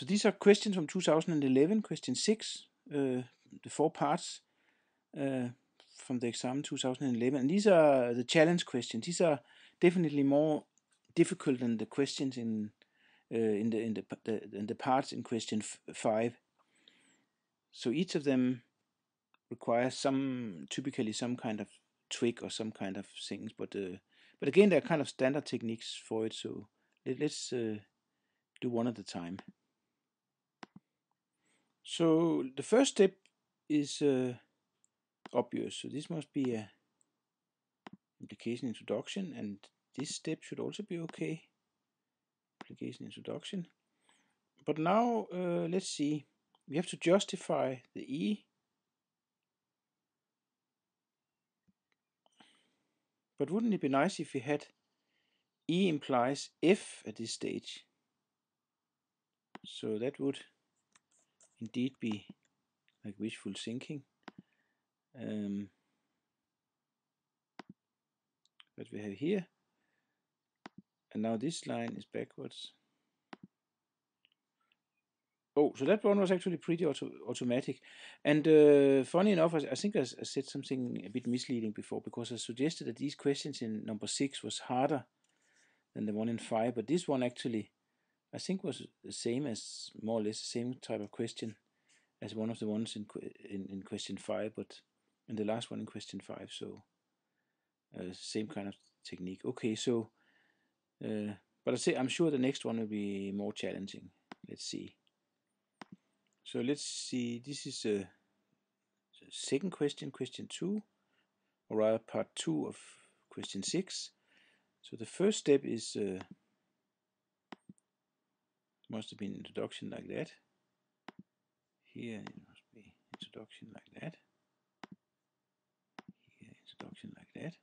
So these are questions from 2011, question 6, the 4 parts from the exam 2011. And these are the challenge questions. These are definitely more difficult than the questions in the parts in question 5. So each of them requires typically some kind of trick or some kind of things. But again, there are kind of standard techniques for it. So let's do one at a time. So the first step is obvious. So this must be a application introduction, and this step should also be okay. Application introduction. But now let's see. We have to justify the E. But wouldn't it be nice if we had E implies F at this stage? So that would indeed be like wishful thinking. That we have here. And now this line is backwards. Oh, so that one was actually pretty automatic. And funny enough, I think I said something a bit misleading before, because I suggested that these questions in number 6 was harder than the one in 5. But this one actually, I think, was the same as, more or less the same type of question as one of the ones in question 5, but in the last one in question 5. So same kind of technique. Okay, so but I'm sure the next one will be more challenging. Let's see. So let's see. This is the second question, question 2, or rather part 2 of question 6. So the first step is must have been introduction like that. Here it must be introduction like that. Here introduction like that.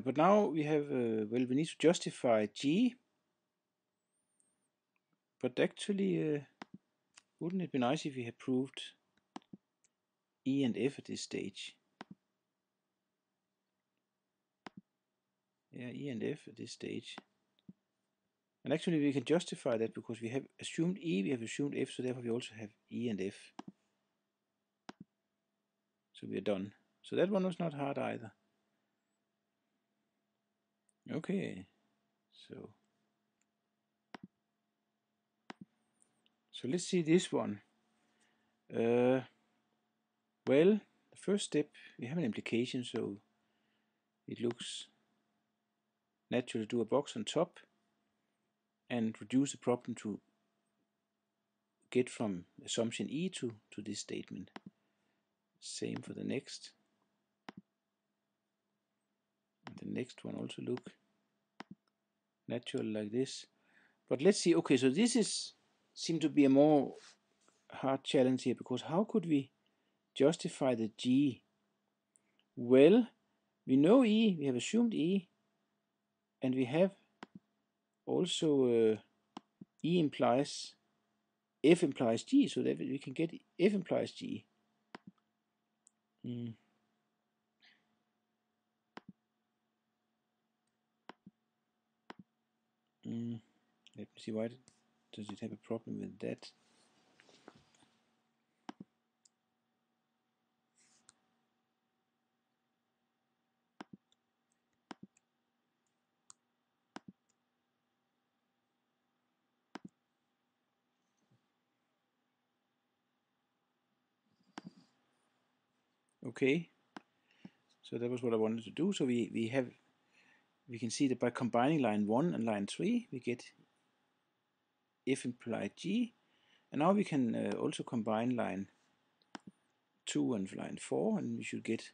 But now we have, well, we need to justify G. But actually, wouldn't it be nice if we had proved E and F at this stage? Yeah, E and F at this stage. And actually we can justify that because we have assumed E, we have assumed F, so therefore we also have E and F. So we are done. So that one was not hard either. Okay, so let's see this one. Well, the first step, we have an implication, so it looks natural to do a box on top and reduce the problem to get from assumption E to this statement. Same for the next. And the next one also look natural like this. But let's see. Okay, so this seem to be a more hard challenge here, because how could we justify the G? Well, we know E, we have assumed E, and we have also E implies F implies G, so that we can get F implies G. Let me see, why does it have a problem with that? Okay, so that was what I wanted to do. So we can see that by combining line 1 and line 3, we get F implied G, and now we can also combine line 2 and line 4, and we should get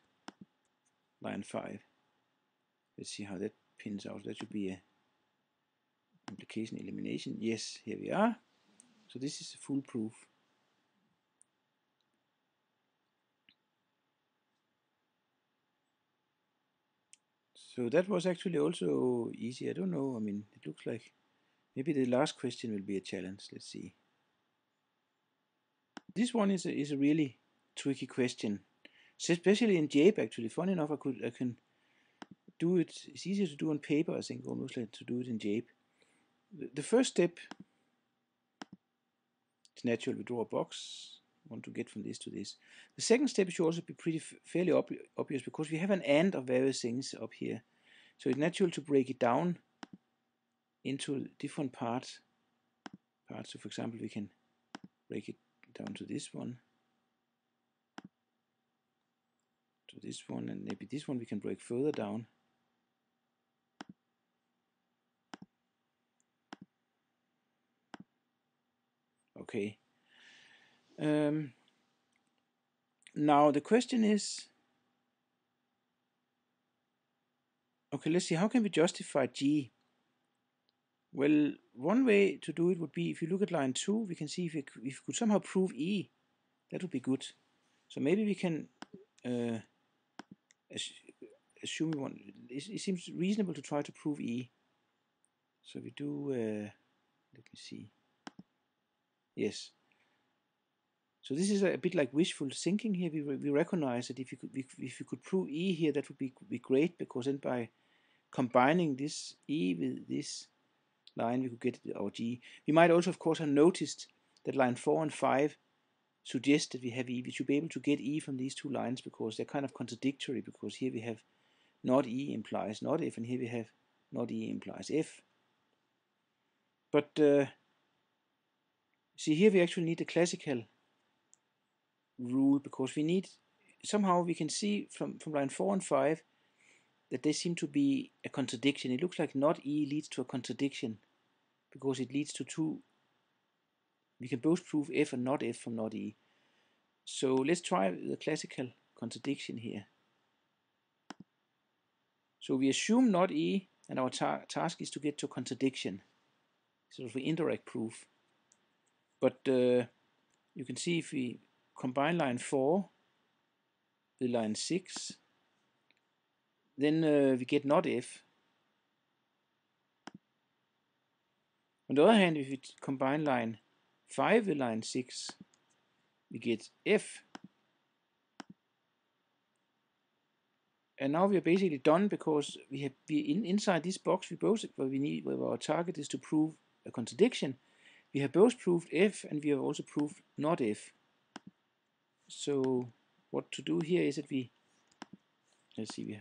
line 5. Let's see how that pins out. That should be a implication elimination. Yes, here we are. So this is a full proof. So that was actually also easy. I don't know. I mean, it looks like maybe the last question will be a challenge. Let's see. This one is a really tricky question, especially in JAPE. Actually, funny enough, I can do it. It's easier to do on paper, I think, almost like to do it in JAPE. The first step It's natural we draw a box. Want to get from this to this. The second step should also be fairly obvious because we have an AND of various things up here. So it's natural to break it down into different parts. So for example, we can break it down to this one, and maybe this one we can break further down. Okay. Now the question is, okay, let's see, how can we justify G? Well, one way to do it would be, if you look at line 2, we can see if we could somehow prove E. That would be good. So maybe we can assume we want, it seems reasonable to try to prove E. So we do, let me see. Yes. So this is a bit like wishful thinking here. We recognize that if you could prove E here, that would be great, because then by combining this E with this line, we could get our G. We might also, of course, have noticed that line 4 and 5 suggest that we have E. We should be able to get E from these two lines because they're kind of contradictory, because here we have not E implies not F, and here we have not E implies F. But see, here we actually need the classical rule, because we need, somehow we can see from line 4 and 5 that they seem to be a contradiction. It looks like not E leads to a contradiction, because it leads to two, we can both prove F and not F from not E. So let's try the classical contradiction here. So we assume not E, and our task is to get to contradiction, sort of an indirect proof. But you can see if we combine line 4 with line 6, then we get not F. On the other hand, if we combine line 5 with line 6, we get F. And now we are basically done, because we have inside this box where our target is to prove a contradiction. We have both proved F and we have also proved not F. So what to do here is that let's see,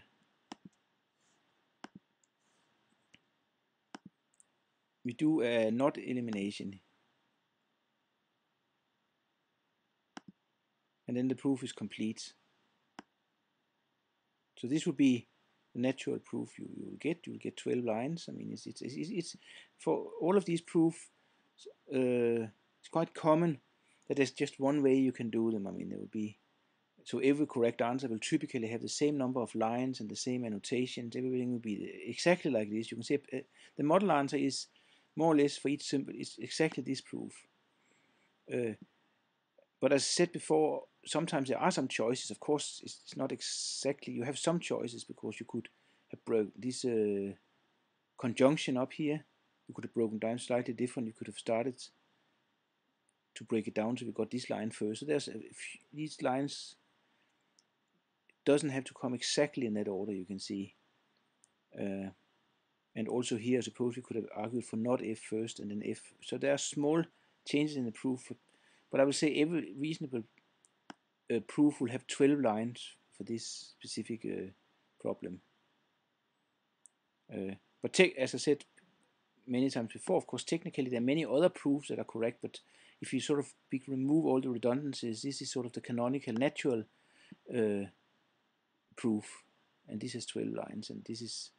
we do a not elimination, and then the proof is complete. So this would be the natural proof you will get. You will get 12 lines. I mean, it's for all of these proofs. It's quite common that there's just one way you can do them. I mean, there will be, so every correct answer will typically have the same number of lines and the same annotations. Everything will be exactly like this. You can say the model answer is more or less for each symbol is exactly this proof. But as I said before, sometimes there are some choices. Of course, it's not exactly, you have some choices, because you could have broken this conjunction up here. You could have broken down slightly different. You could have started to break it down so we got this line first. So there's these lines doesn't have to come exactly in that order, you can see. And also here, I suppose we could have argued for not F first and then F. So there are small changes in the proof, but I would say every reasonable proof will have 12 lines for this specific problem. But as I said many times before, of course, technically there are many other proofs that are correct, but if you sort of remove all the redundancies, this is sort of the canonical natural proof, and this has 12 lines, and this is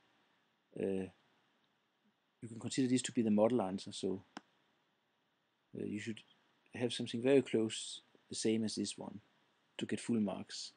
you can consider this to be the model answer. So you should have something very close, the same as this one, to get full marks.